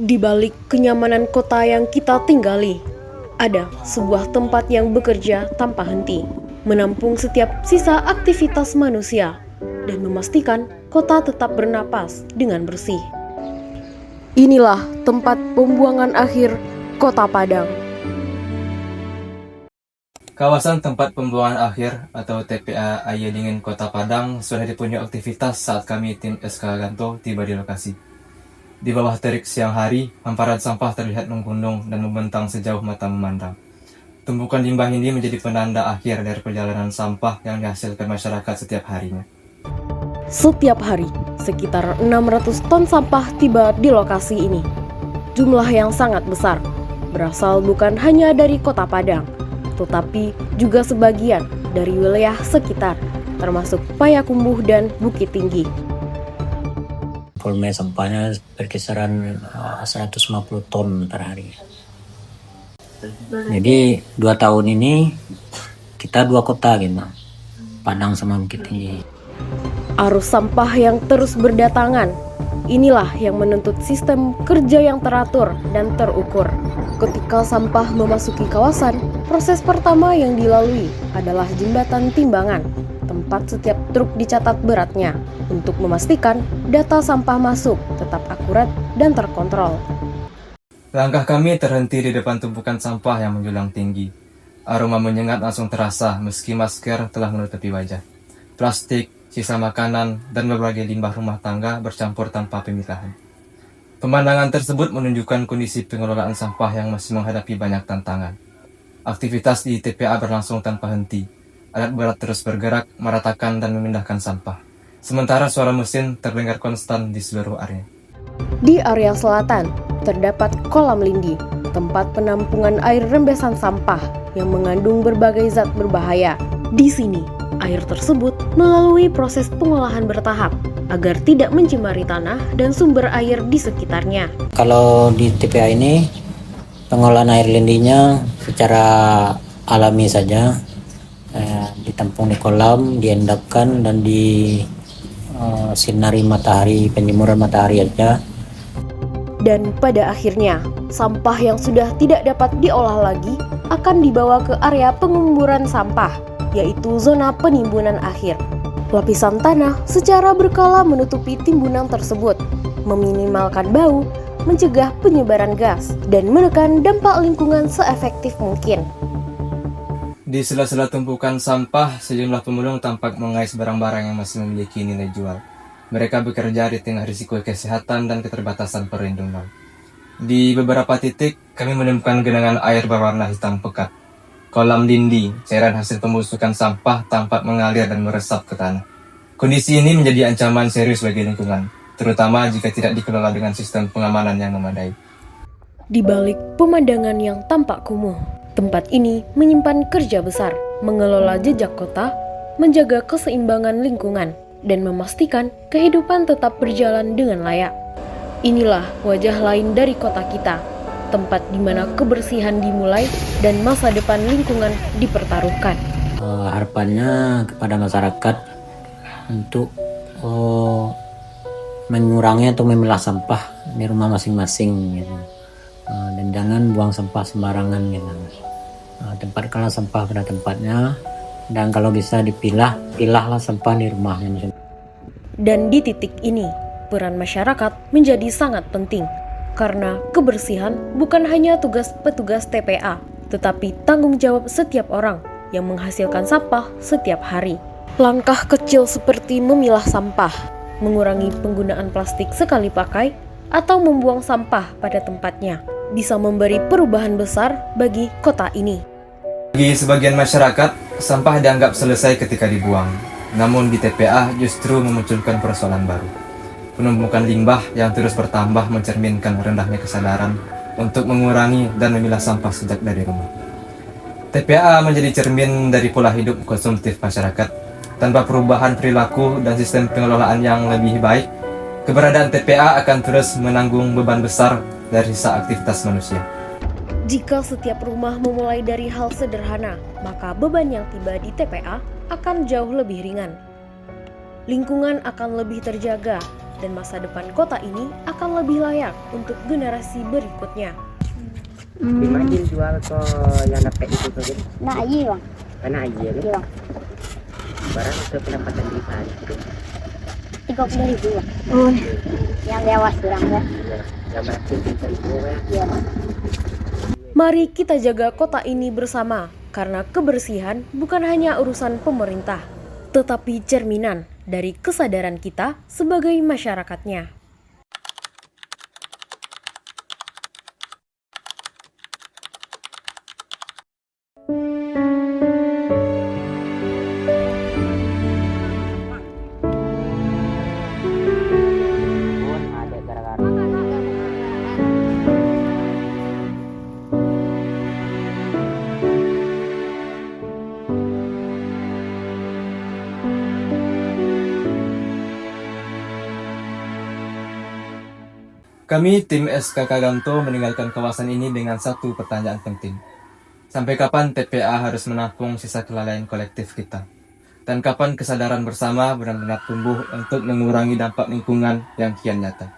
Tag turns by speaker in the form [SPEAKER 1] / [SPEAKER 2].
[SPEAKER 1] Di balik kenyamanan kota yang kita tinggali, ada sebuah tempat yang bekerja tanpa henti, menampung setiap sisa aktivitas manusia, dan memastikan kota tetap bernapas dengan bersih. Inilah tempat pembuangan akhir Kota Padang.
[SPEAKER 2] Kawasan tempat pembuangan akhir atau TPA Ayadingin Kota Padang sudah dipenuhi aktivitas saat kami tim SK Ganto tiba di lokasi. Di bawah terik siang hari, hamparan sampah terlihat menggunung dan membentang sejauh mata memandang. Tumpukan limbah ini menjadi penanda akhir dari perjalanan sampah yang dihasilkan masyarakat setiap harinya.
[SPEAKER 1] Setiap hari, sekitar 600 ton sampah tiba di lokasi ini. Jumlah yang sangat besar, berasal bukan hanya dari Kota Padang, tetapi juga sebagian dari wilayah sekitar, termasuk Payakumbuh dan Bukit Tinggi.
[SPEAKER 3] Volume sampahnya berkisaran 150 ton per hari. Jadi 2 tahun ini kita 2 kota gitu, Padang sama Bukit Tinggi.
[SPEAKER 1] Arus sampah yang terus berdatangan, inilah yang menuntut sistem kerja yang teratur dan terukur. Ketika sampah memasuki kawasan, proses pertama yang dilalui adalah jembatan timbangan, tempat setiap truk dicatat beratnya, untuk memastikan data sampah masuk tetap akurat dan terkontrol.
[SPEAKER 2] Langkah kami terhenti di depan tumpukan sampah yang menjulang tinggi. Aroma menyengat langsung terasa meski masker telah menutupi wajah. Plastik, sisa makanan, dan berbagai limbah rumah tangga bercampur tanpa pemilahan. Pemandangan tersebut menunjukkan kondisi pengelolaan sampah yang masih menghadapi banyak tantangan. Aktivitas di TPA berlangsung tanpa henti. Alat berat terus bergerak, meratakan dan memindahkan sampah. Sementara suara mesin terdengar konstan di seluruh area.
[SPEAKER 1] Di area selatan, terdapat kolam lindi, tempat penampungan air rembesan sampah yang mengandung berbagai zat berbahaya. Di sini, air tersebut melalui proses pengolahan bertahap agar tidak mencemari tanah dan sumber air di sekitarnya.
[SPEAKER 3] Kalau di TPA ini pengolahan air lindinya secara alami saja, ditampung di kolam, diendapkan dan sinari matahari, penjemuran matahari aja.
[SPEAKER 1] Dan pada akhirnya, sampah yang sudah tidak dapat diolah lagi akan dibawa ke area penguburan sampah, yaitu zona penimbunan akhir. Lapisan tanah secara berkala menutupi timbunan tersebut, meminimalkan bau, mencegah penyebaran gas, dan menekan dampak lingkungan seefektif mungkin.
[SPEAKER 2] Di sela-sela tumpukan sampah, sejumlah pemulung tampak mengais barang-barang yang masih memiliki nilai jual. Mereka bekerja di tengah risiko kesehatan dan keterbatasan perlindungan. Di beberapa titik, kami menemukan genangan air berwarna hitam pekat. Kolam dindi, cairan hasil pembusukan sampah tampak mengalir dan meresap ke tanah. Kondisi ini menjadi ancaman serius bagi lingkungan, terutama jika tidak dikelola dengan sistem pengamanan yang memadai.
[SPEAKER 1] Di balik pemandangan yang tampak kumuh, tempat ini menyimpan kerja besar, mengelola jejak kota, menjaga keseimbangan lingkungan, dan memastikan kehidupan tetap berjalan dengan layak. Inilah wajah lain dari kota kita, tempat di mana kebersihan dimulai dan masa depan lingkungan dipertaruhkan.
[SPEAKER 3] Harapannya kepada masyarakat untuk mengurangi atau memilah sampah di rumah masing-masing gitu. Dan jangan buang sampah sembarangan gitu. Tempatkanlah sampah pada tempatnya, dan kalau bisa pilahlah sampah di rumah.
[SPEAKER 1] Dan di titik ini, peran masyarakat menjadi sangat penting, karena kebersihan bukan hanya tugas petugas TPA, tetapi tanggung jawab setiap orang yang menghasilkan sampah setiap hari. Langkah kecil seperti memilah sampah, mengurangi penggunaan plastik sekali pakai, atau membuang sampah pada tempatnya, bisa memberi perubahan besar bagi kota ini.
[SPEAKER 2] Bagi sebagian masyarakat, sampah dianggap selesai ketika dibuang. Namun di TPA justru memunculkan persoalan baru. Penumpukan limbah yang terus bertambah mencerminkan rendahnya kesadaran untuk mengurangi dan memilah sampah sejak dari rumah. TPA menjadi cermin dari pola hidup konsumtif masyarakat. Tanpa perubahan perilaku dan sistem pengelolaan yang lebih baik, keberadaan TPA akan terus menanggung beban besar dari sisa aktivitas manusia.
[SPEAKER 1] Jika setiap rumah memulai dari hal sederhana, maka beban yang tiba di TPA akan jauh lebih ringan. Lingkungan akan lebih terjaga, dan masa depan kota ini akan lebih layak untuk generasi berikutnya.
[SPEAKER 4] Imagine jual ke yang dapat itu saja.
[SPEAKER 5] Nah, iya bang.
[SPEAKER 4] Karena aja nih.
[SPEAKER 5] Iya bang.
[SPEAKER 4] Barang ke pendapatan di sana itu.
[SPEAKER 5] 30.000 bang. Yang lewat kurang ya.
[SPEAKER 4] Yang berarti kita itu ya.
[SPEAKER 5] Iya bang.
[SPEAKER 1] Mari kita jaga kota ini bersama, karena kebersihan bukan hanya urusan pemerintah, tetapi cerminan dari kesadaran kita sebagai masyarakatnya.
[SPEAKER 4] Pun ada gara-gara.
[SPEAKER 2] Kami tim SKK Ganto meninggalkan kawasan ini dengan satu pertanyaan penting. Sampai kapan TPA harus menampung sisa kelalaian kolektif kita? Dan kapan kesadaran bersama benar-benar tumbuh untuk mengurangi dampak lingkungan yang kian nyata?